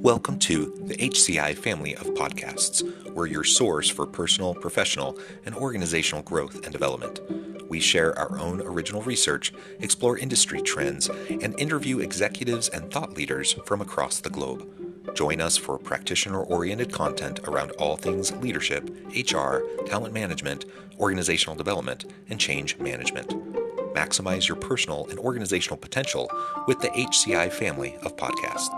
Welcome to the HCI family of podcasts. We're your source for personal, professional, and organizational growth and development. We share our own original research, explore industry trends, and interview executives and thought leaders from across the globe. Join us for practitioner-oriented content around all things leadership, HR, talent management, organizational development, and change management. Maximize your personal and organizational potential with the HCI family of podcasts.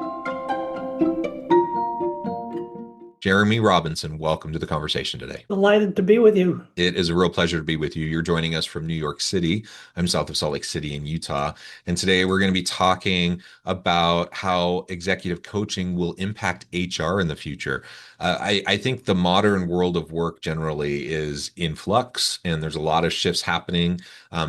Jeremy Robinson, welcome to the conversation today. Delighted to be with you. It is a real pleasure to be with you. You're joining us from New York City. I'm south of Salt Lake City in Utah. And today we're going to be talking about how executive coaching will impact HR in the future. I think the modern world of work generally is in flux, and there's a lot of shifts happening,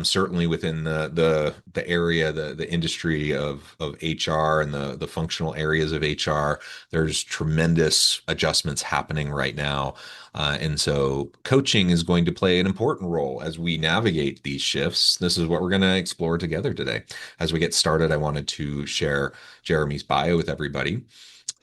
certainly within the area, the industry of HR and the functional areas of HR. There's tremendous adjustments happening right now. And so coaching is going to play an important role as we navigate these shifts. This is what we're going to explore together today. As we get started, I wanted to share Jeremy's bio with everybody.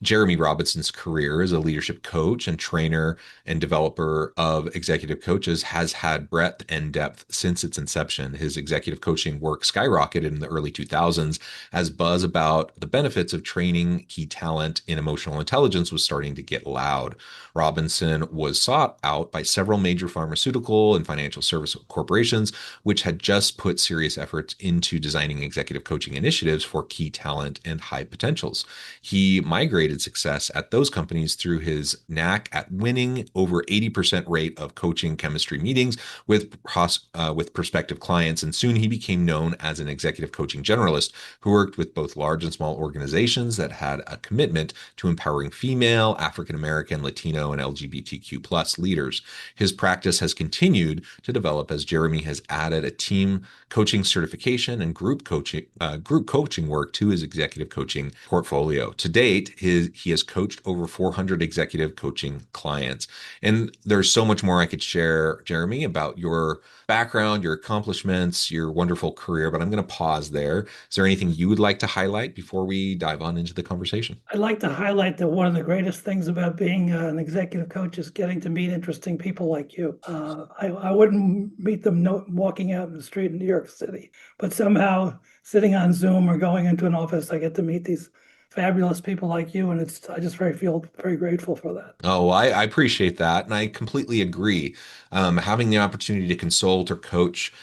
Jeremy Robinson's career as a leadership coach and trainer and developer of executive coaches has had breadth and depth since its inception. His executive coaching work skyrocketed in the early 2000s as buzz about the benefits of training key talent in emotional intelligence was starting to get loud. Robinson was sought out by several major pharmaceutical and financial service corporations, which had just put serious efforts into designing executive coaching initiatives for key talent and high potentials. He migrated success at those companies through his knack at winning over 80% rate of coaching chemistry meetings with prospective clients, and soon he became known as an executive coaching generalist who worked with both large and small organizations that had a commitment to empowering female, African American, Latino, and LGBTQ plus leaders. His practice has continued to develop as Jeremy has added a team coaching certification and group coaching work to his executive coaching portfolio. To date, he has coached over 400 executive coaching clients. And there's so much more I could share, Jeremy, about your background, your accomplishments, your wonderful career, but I'm going to pause there. Is there anything you would like to highlight before we dive on into the conversation? I'd like to highlight that one of the greatest things about being an executive coach is getting to meet interesting people like you. I wouldn't meet them walking out in the street in New York City, but somehow sitting on Zoom or going into an office, I get to meet these fabulous people like you, and I just feel very grateful for that. Oh, I appreciate that, and I completely agree. Having the opportunity to consult or coach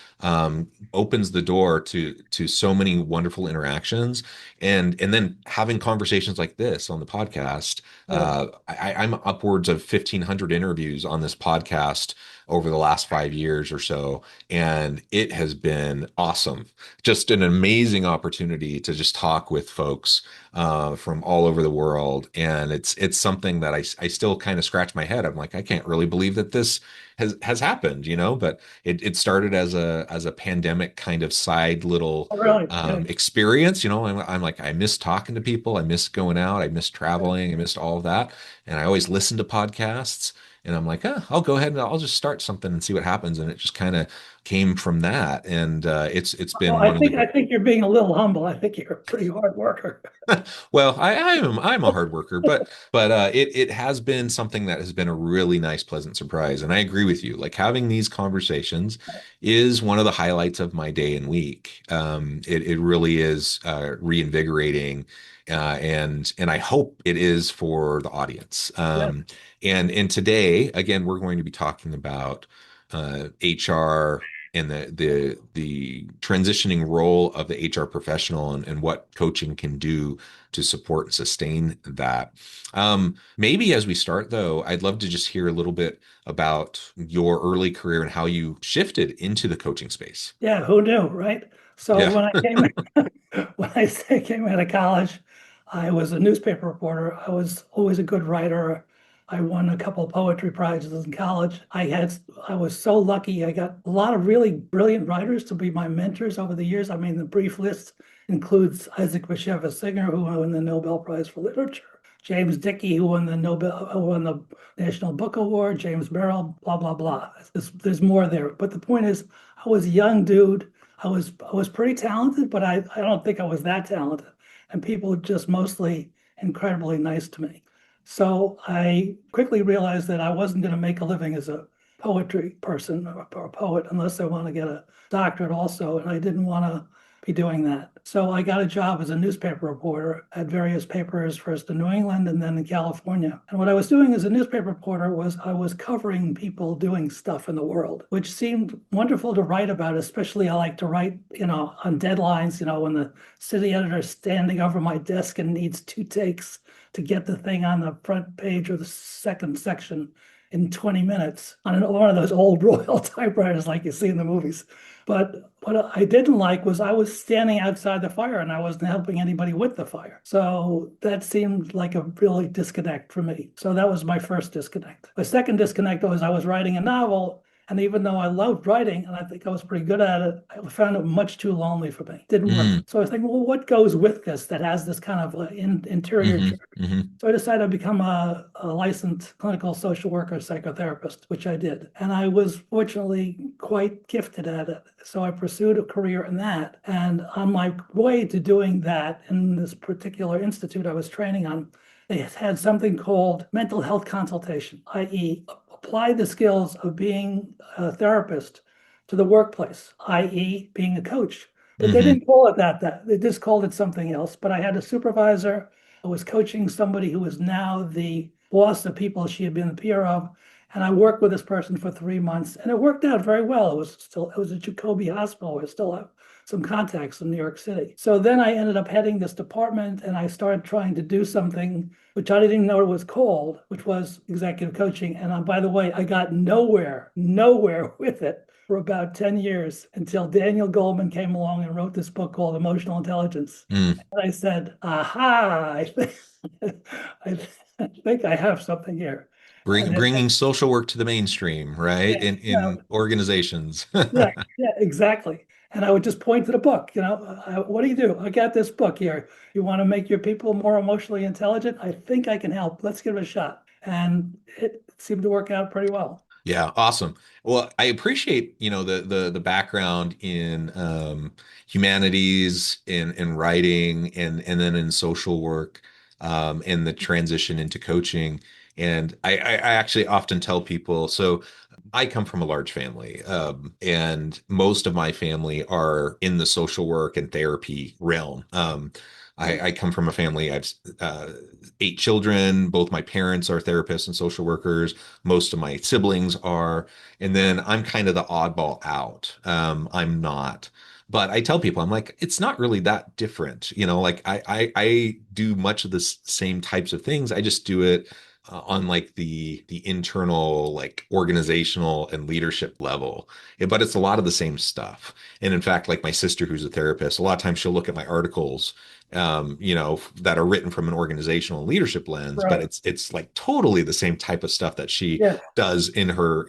opens the door to so many wonderful interactions, and then having conversations like this on the podcast. I'm upwards of 1,500 interviews on this podcast over the last 5 years or so, and it has been awesome. Just an amazing opportunity to just talk with folks from all over the world, and it's something that I still kind of scratch my head. I'm like, I can't really believe that this has happened, but it started as a pandemic kind of side little Really? experience. I'm like, I miss talking to people, I miss going out, I miss traveling, I missed all of that, and I always listen to podcasts. And I'm like, I'll go ahead and I'll just start something and see what happens. And it just kind of came from that. And it's been Well, I think you're being a little humble. I think you're a pretty hard worker. Well, I'm a hard worker, but it has been something that has been a really nice, pleasant surprise. And I agree with you. Like, having these conversations is one of the highlights of my day and week. It really is reinvigorating. And I hope it is for the audience. And today, again, we're going to be talking about HR and the transitioning role of the HR professional, and what coaching can do to support and sustain that. Maybe as we start, though, I'd love to just hear a little bit about your early career and how you shifted into the coaching space. Yeah, who knew, right? So Yeah. when I came out of college, I was a newspaper reporter. I was always a good writer. I won a couple of poetry prizes in college. I was so lucky. I got a lot of really brilliant writers to be my mentors over the years. I mean, the brief list includes Isaac Bashevis Singer, who won the Nobel Prize for Literature, James Dickey, who won the National Book Award, James Merrill, blah blah blah. There's more there, but the point is, I was a young dude. I was pretty talented, but I don't think I was that talented. And people just mostly incredibly nice to me. So I quickly realized that I wasn't going to make a living as a poetry person or a poet unless I want to get a doctorate also, and I didn't want to be doing that. So I got a job as a newspaper reporter at various papers, first in New England and then in California. And what I was doing as a newspaper reporter was I was covering people doing stuff in the world, which seemed wonderful to write about. Especially I like to write, on deadlines, when the city editor is standing over my desk and needs 2 takes to get the thing on the front page or the second section in 20 minutes on one of those old Royal typewriters like you see in the movies. But what I didn't like was I was standing outside the fire and I wasn't helping anybody with the fire. So that seemed like a really disconnect for me. So that was my first disconnect. My second disconnect was I was writing a novel. And even though I loved writing and I think I was pretty good at it, I found it much too lonely for me. Didn't work. Mm, So I think, well, what goes with this that has this kind of interior hmm journey? hmm So I decided to become a licensed clinical social worker psychotherapist, which I did. And I was fortunately quite gifted at it. So I pursued a career in that. And on my way to doing that in this particular institute I was training on, they had something called mental health consultation, i.e., apply the skills of being a therapist to the workplace, i.e., being a coach. But they hmm didn't call it that. They just called it something else. But I had a supervisor who was coaching somebody who was now the boss of people she had been the peer of. And I worked with this person for 3 months, and it worked out very well. It was at Jacobi Hospital. I still have some contacts in New York City. So then I ended up heading this department, and I started trying to do something which I didn't even know it was called, which was executive coaching. And by the way, I got nowhere with it for about 10 years until Daniel Goleman came along and wrote this book called Emotional Intelligence. mm. And I said, aha, I think I have something here. And it, Bringing social work to the mainstream, right? yeah, In organizations. yeah, yeah, exactly. And I would just point to the book, what do you do? I got this book here. You want to make your people more emotionally intelligent? I think I can help. Let's give it a shot. And it seemed to work out pretty well. Yeah, awesome. Well, I appreciate, the background in humanities, in writing, and then in social work, and the transition into coaching. And I actually often tell people, so I come from a large family, and most of my family are in the social work and therapy realm. I come from a family, I've 8 children. Both my parents are therapists and social workers. Most of my siblings are. And then I'm kind of the oddball out. I'm not. But I tell people, I'm like, it's not really that different. Like I do much of the same types of things. I just do it on like the internal, like organizational and leadership level. But it's a lot of the same stuff. And in fact, like my sister, who's a therapist, a lot of times she'll look at my articles, that are written from an organizational and leadership lens, but Right. it's like totally the same type of stuff that she Yeah. does in her,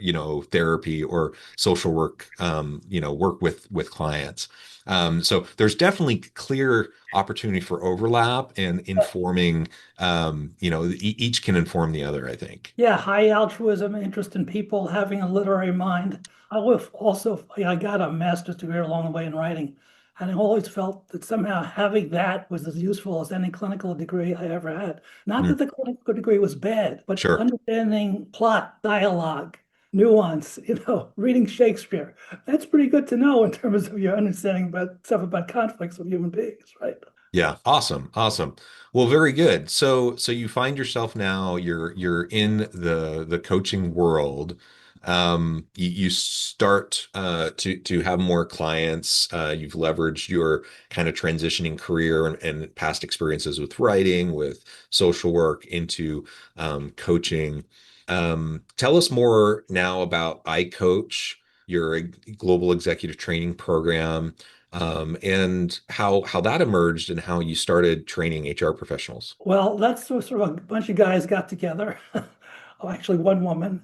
therapy or social work, work with clients. So there's definitely clear opportunity for overlap and informing, each can inform the other, I think. Yeah, high altruism, interest in people, having a literary mind. I got a master's degree along the way in writing, and I always felt that somehow having that was as useful as any clinical degree I ever had. Not that Mm, the clinical degree was bad, but sure. understanding plot, dialogue, nuance, reading Shakespeare. That's pretty good to know in terms of your understanding about stuff about conflicts of human beings, right? Yeah, awesome, awesome. Well, very good. So you find yourself now, you're in the coaching world. You start to have more clients. You've leveraged your kind of transitioning career and past experiences with writing, with social work into coaching. Tell us more now about iCoach, your global executive training program, and how that emerged and how you started training HR professionals. Well, that's sort of a bunch of guys got together. Oh, actually, one woman,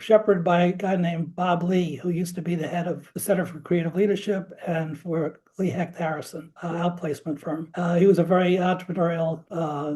shepherded by a guy named Bob Lee, who used to be the head of the Center for Creative Leadership and for Lee Hecht Harrison, outplacement firm. He was a very entrepreneurial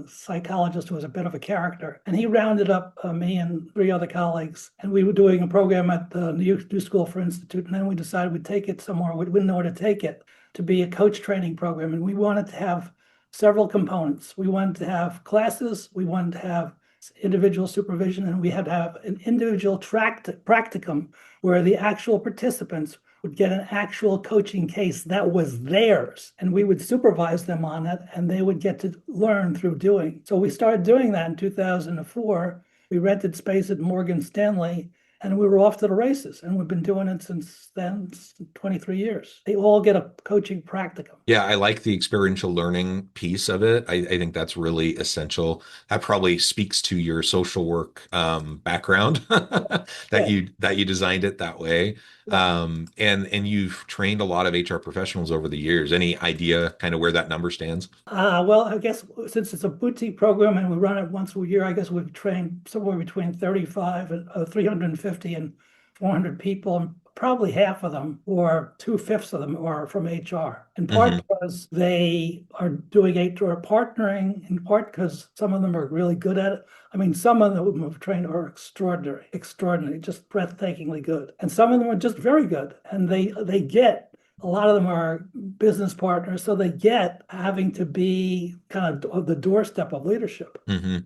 psychologist who was a bit of a character. And he rounded up me and 3 other colleagues, and we were doing a program at the New School for Institute. And then we decided we'd take it somewhere. We didn't know where to take it to be a coach training program. And we wanted to have several components. We wanted to have classes, we wanted to have individual supervision, and we had to have an individual practicum where the actual participants would get an actual coaching case that was theirs, and we would supervise them on it, and they would get to learn through doing. So we started doing that in 2004. We rented space at Morgan Stanley, and we were off to the races. And we've been doing it since then, 23 years. They all get a coaching practicum. Yeah, I like the experiential learning piece of it. I think that's really essential. That probably speaks to your social work background Yeah, that you designed it that way. yeah. And you've trained a lot of HR professionals over the years. Any idea kind of where that number stands? Well, I guess since it's a boutique program and we run it once a year, I guess we've trained somewhere between 35 and 350 and 400 people. And probably half of them, or two-fifths of them, are from HR. In part Hmm. because they are doing HR partnering, in part because some of them are really good at it. I mean, some of them who have trained are extraordinary, just breathtakingly good. And some of them are just very good. And they get a lot of them are business partners, so they get having to be kind of the doorstep of leadership. Hmm.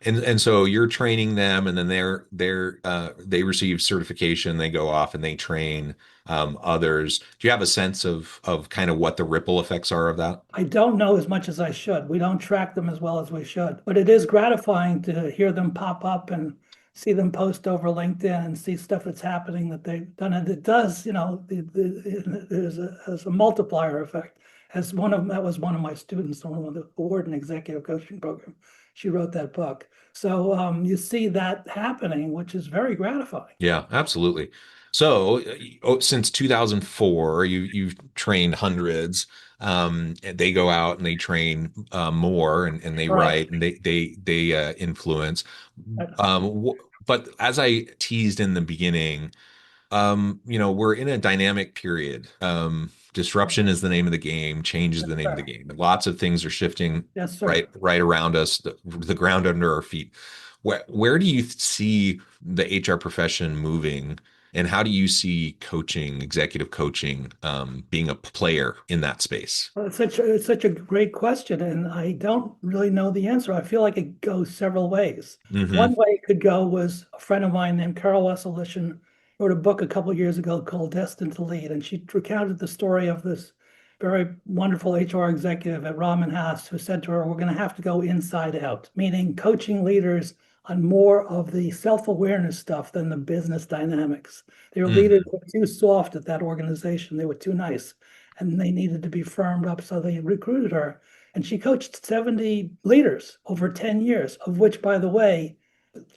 And so you're training them, and then they receive certification, they go off and they train others. Do you have a sense of kind of what the ripple effects are of that? I don't know as much as I should. We don't track them as well as we should, but it is gratifying to hear them pop up and see them post over LinkedIn and see stuff that's happening that they've done. And it does, there's a multiplier effect. As one of that was one of my students on the board and executive coaching program. She wrote that book. So you see that happening, which is very gratifying. Yeah, absolutely. So, since 2004, you've trained hundreds. And they go out and they train more, and they Right. write and they influence. But as I teased in the beginning, we're in a dynamic period. Disruption is the name of the game, change is Yes, the name of the sir. game. Lots of things are shifting Yes, sir. right around us, the ground under our feet. Where do you see the HR profession moving, and how do you see coaching, executive coaching, being a player in that space? Well, it's such a great question, and I don't really know the answer. I feel like it goes several ways. Hmm. One way it could go was a friend of mine named Carol Wessel wrote a book a couple of years ago called Destined to Lead, and she recounted the story of this very wonderful HR executive at Rahman House who said to her, "We're going to have to go inside out," meaning coaching leaders on more of the self-awareness stuff than the business dynamics. Their leaders Hmm. were too soft at that organization. They were too nice and they needed to be firmed up. So they recruited her. And she coached 70 leaders over 10 years, of which, by the way,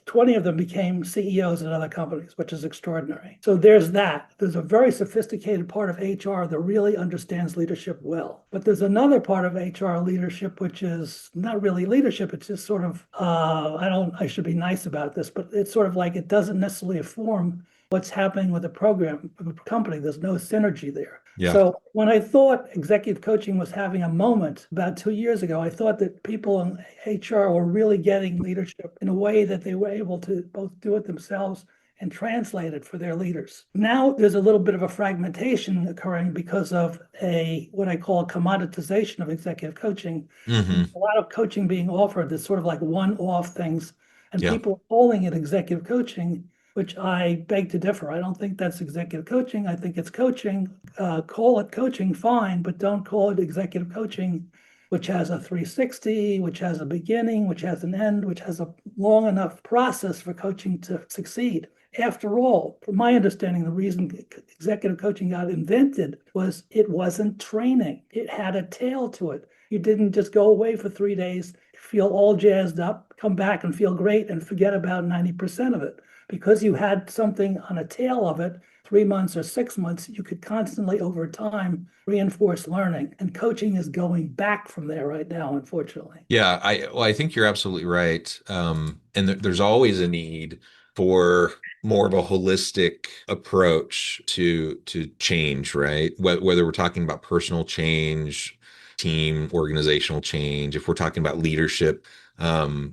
20 of them became CEOs at other companies, which is extraordinary. So there's that. There's a very sophisticated part of HR that really understands leadership well. But there's another part of HR leadership, which is not really leadership. It's just sort of, I should be nice about this, but it's sort of like it doesn't necessarily inform what's happening with the program, the company. There's no synergy there. Yeah. So when I thought executive coaching was having a moment about 2 years ago, I thought that people in HR were really getting leadership in a way that they were able to both do it themselves and translate it for their leaders. Now there's a little bit of a fragmentation occurring because of what I call commoditization of executive coaching. Hmm. A lot of coaching being offered that's sort of like one-off things, and Yeah. people are calling it executive coaching, which I beg to differ. I don't think that's executive coaching. I think it's coaching. Call it coaching, fine, but don't call it executive coaching, which has a 360, which has a beginning, which has an end, which has a long enough process for coaching to succeed. After all, from my understanding, the reason executive coaching got invented was it wasn't training. It had a tail to it. You didn't just go away for 3 days, feel all jazzed up, come back and feel great and forget about 90% of it. Because you had something on a tail of it, 3 months or 6 months, you could constantly over time reinforce learning. And coaching is going back from there right now, unfortunately. Yeah, I think you're absolutely right. And there's always a need for more of a holistic approach to change, right? Whether we're talking about personal change, team organizational change, if we're talking about leadership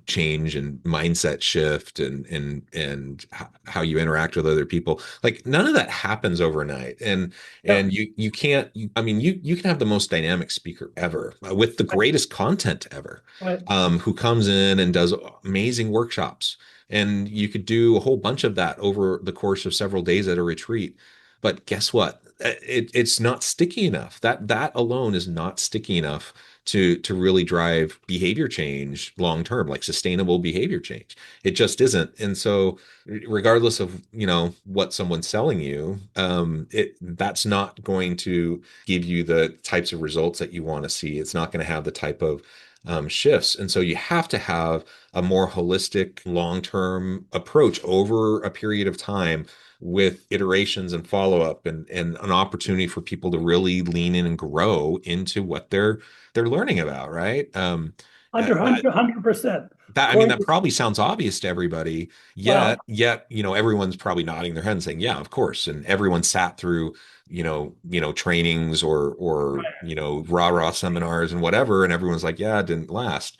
change and mindset shift and how you interact with other people, like none of that happens overnight. And Yep. you can't I mean you can have the most dynamic speaker ever with the Right. greatest content ever, Right. who comes in and does amazing workshops, and you could do a whole bunch of that over the course of several days at a retreat. But guess what? It's not sticky enough. That alone is not sticky enough to really drive behavior change long term, like sustainable behavior change. It just isn't. And so, regardless of what someone's selling you, that's not going to give you the types of results that you want to see. It's not going to have the type of shifts. And so you have to have a more holistic, long-term approach over a period of time with iterations and follow-up and an opportunity for people to really lean in and grow into what they're learning about, right? Uh, that 100%. that I mean, that According, probably sounds obvious to everybody, well, yet everyone's probably nodding their head and saying, "Yeah, of course." And everyone sat through trainings or rah-rah seminars and whatever, and everyone's like, "Yeah, it didn't last."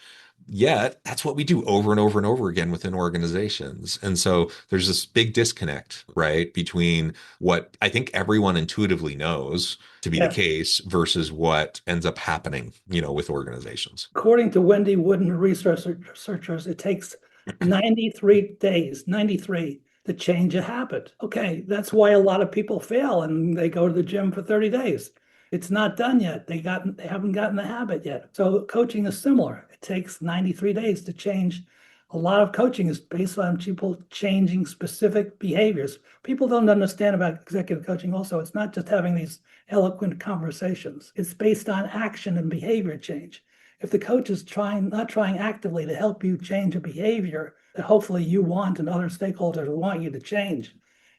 Yet that's what we do over and over and over again within organizations. And so there's this big disconnect, right, between what I think everyone intuitively knows to be the yes. case versus what ends up happening, with organizations. According to Wendy Wooden researchers, it takes 93 days, 93, to change a habit. Okay, that's why a lot of people fail and they go to the gym for 30 days. It's not done yet. They haven't gotten the habit yet. So coaching is similar. It takes 93 days to change. A lot of coaching is based on people changing specific behaviors. People don't understand about executive coaching also. It's not just having these eloquent conversations. It's based on action and behavior change. If the coach is not trying actively to help you change a behavior that hopefully you want and other stakeholders want you to change,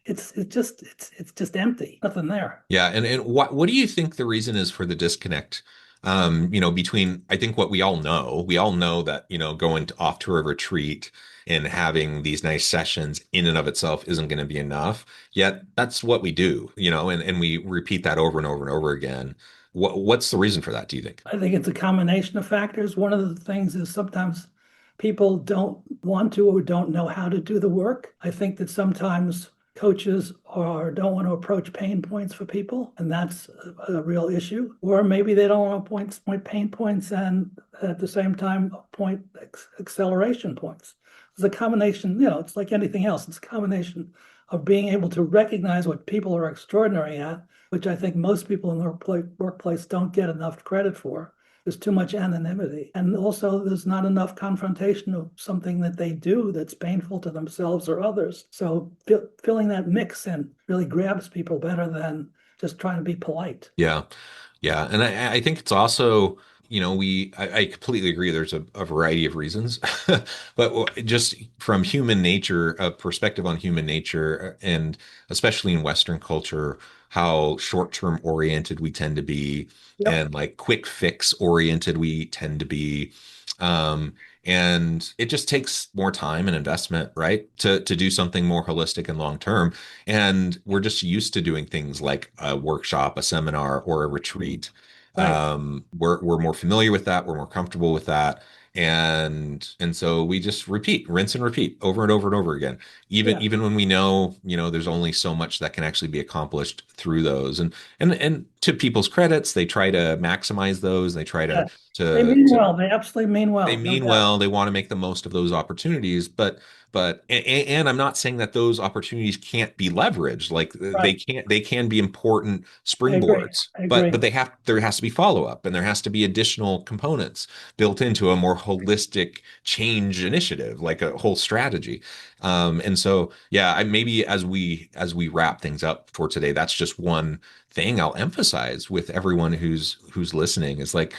it's just empty. Nothing there. Yeah, and what do you think the reason is for the disconnect? Between I think what we all know that going off to a retreat and having these nice sessions in and of itself isn't going to be enough. Yet that's what we do, and we repeat that over and over and over again. What's the reason for that, do you think? I think it's a combination of factors. One of the things is sometimes people don't want to or don't know how to do the work. I think that sometimes coaches don't want to approach pain points for people, and that's a real issue. Or maybe they don't want to point pain points and at the same time point acceleration points. It's a combination, it's like anything else. It's a combination of being able to recognize what people are extraordinary at, which I think most people in the workplace don't get enough credit for. There's too much anonymity. And also, there's not enough confrontation of something that they do that's painful to themselves or others. So, filling that mix in really grabs people better than just trying to be polite. Yeah. Yeah, and I think it's also, I completely agree. There's a variety of reasons, but just from human nature, a perspective on human nature, and especially in Western culture, how short-term oriented we tend to be, Yep. and like quick fix oriented we tend to be. And it just takes more time and investment, right? To do something more holistic and long term. And we're just used to doing things like a workshop, a seminar, or a retreat. Right. We're more familiar with that. We're more comfortable with that. And so we just rinse and repeat over and over and over again. Even Yeah. even when we know, there's only so much that can actually be accomplished through those. And to people's credits, they try to maximize those. They try to Yes. They to mean to well. They absolutely mean they well. No mean doubt. well, they want to make the most of those opportunities, but I'm not saying that those opportunities can't be leveraged. Like Right. they can be important I agree. springboards, I but agree. there has to be follow up, and there has to be additional components built into a more holistic change initiative, like a whole strategy. And so yeah, maybe as we wrap things up for today, that's just one thing I'll emphasize with everyone who's listening is like,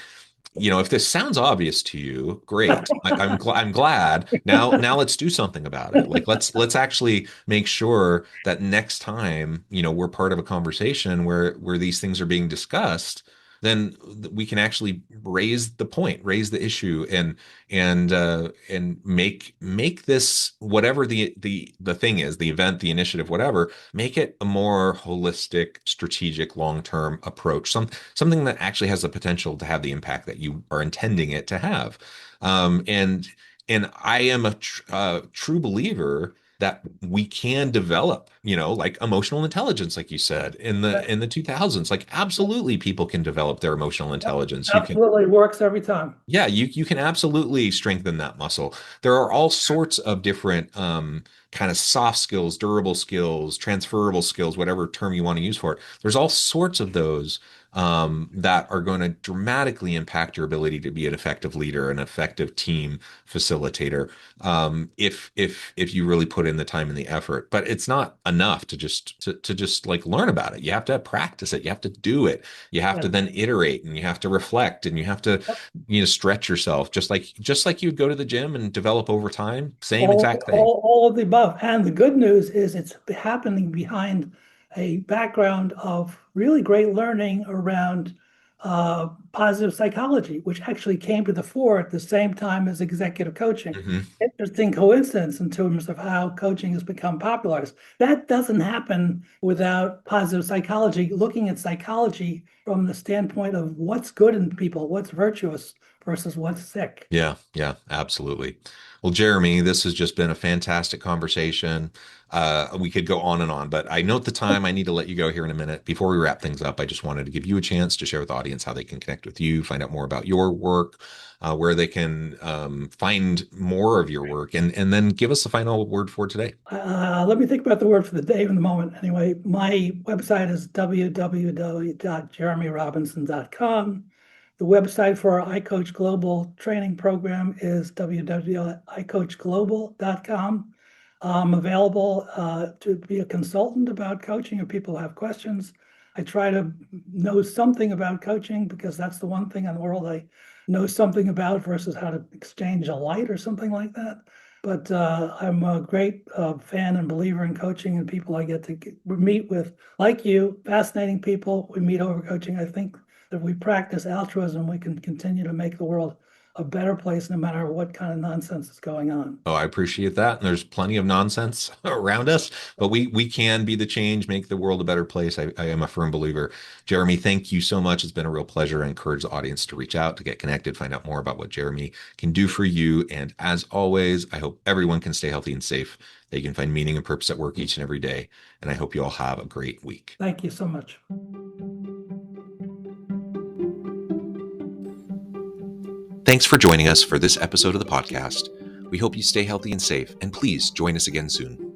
if this sounds obvious to you, great. I'm glad. Now let's do something about it. Like let's actually make sure that next time, we're part of a conversation where these things are being discussed, then we can actually raise the point, raise the issue, and make this, whatever the thing is, the event, the initiative, whatever, make it a more holistic, strategic, long-term approach, something that actually has the potential to have the impact that you are intending it to have. And I am a true believer that we can develop, like emotional intelligence, like you said, in the 2000s. Like, absolutely, people can develop their emotional intelligence. You can, Absolutely works every time. yeah, you can absolutely strengthen that muscle. There are all sorts of different kind of soft skills, durable skills, transferable skills, whatever term you want to use for it. There's all sorts of those that are going to dramatically impact your ability to be an effective leader, an effective team facilitator, if you really put in the time and the effort. But it's not enough to just like learn about it. You have to practice it. You have to do it. You have to Yeah. then iterate, and you have to reflect, and you have to stretch yourself, just like you'd go to the gym and develop over time. Same All, exact thing. all of the above. And the good news is it's happening behind a background of really great learning around positive psychology, which actually came to the fore at the same time as executive coaching. Hmm. Interesting coincidence in terms of how coaching has become popularized. That doesn't happen without positive psychology, looking at psychology from the standpoint of what's good in people, what's virtuous versus what's sick. Yeah, yeah, absolutely. Well, Jeremy, this has just been a fantastic conversation. We could go on and on, but I note the time. I need to let you go here in a minute. Before we wrap things up, I just wanted to give you a chance to share with the audience how they can connect with you, find out more about your work, where they can find more of your work, and then give us the final word for today. Let me think about the word for the day in the moment. Anyway, my website is www.jeremyrobinson.com. The website for our iCoach Global training program is www.icoachglobal.com. I'm available to be a consultant about coaching if people have questions. I try to know something about coaching because that's the one thing in the world I know something about versus how to exchange a light or something like that. But I'm a great fan and believer in coaching and people I get to meet with, like you, fascinating people. We meet over coaching. I think that if we practice altruism, we can continue to make the world a better place no matter what kind of nonsense is going on. Oh, I appreciate that. And there's plenty of nonsense around us, but we can be the change, make the world a better place. I am a firm believer. Jeremy, thank you so much. It's been a real pleasure. I encourage the audience to reach out, to get connected, find out more about what Jeremy can do for you. And as always, I hope everyone can stay healthy and safe. They can find meaning and purpose at work each and every day. And I hope you all have a great week. Thank you so much. Thanks for joining us for this episode of the podcast. We hope you stay healthy and safe, and please join us again soon.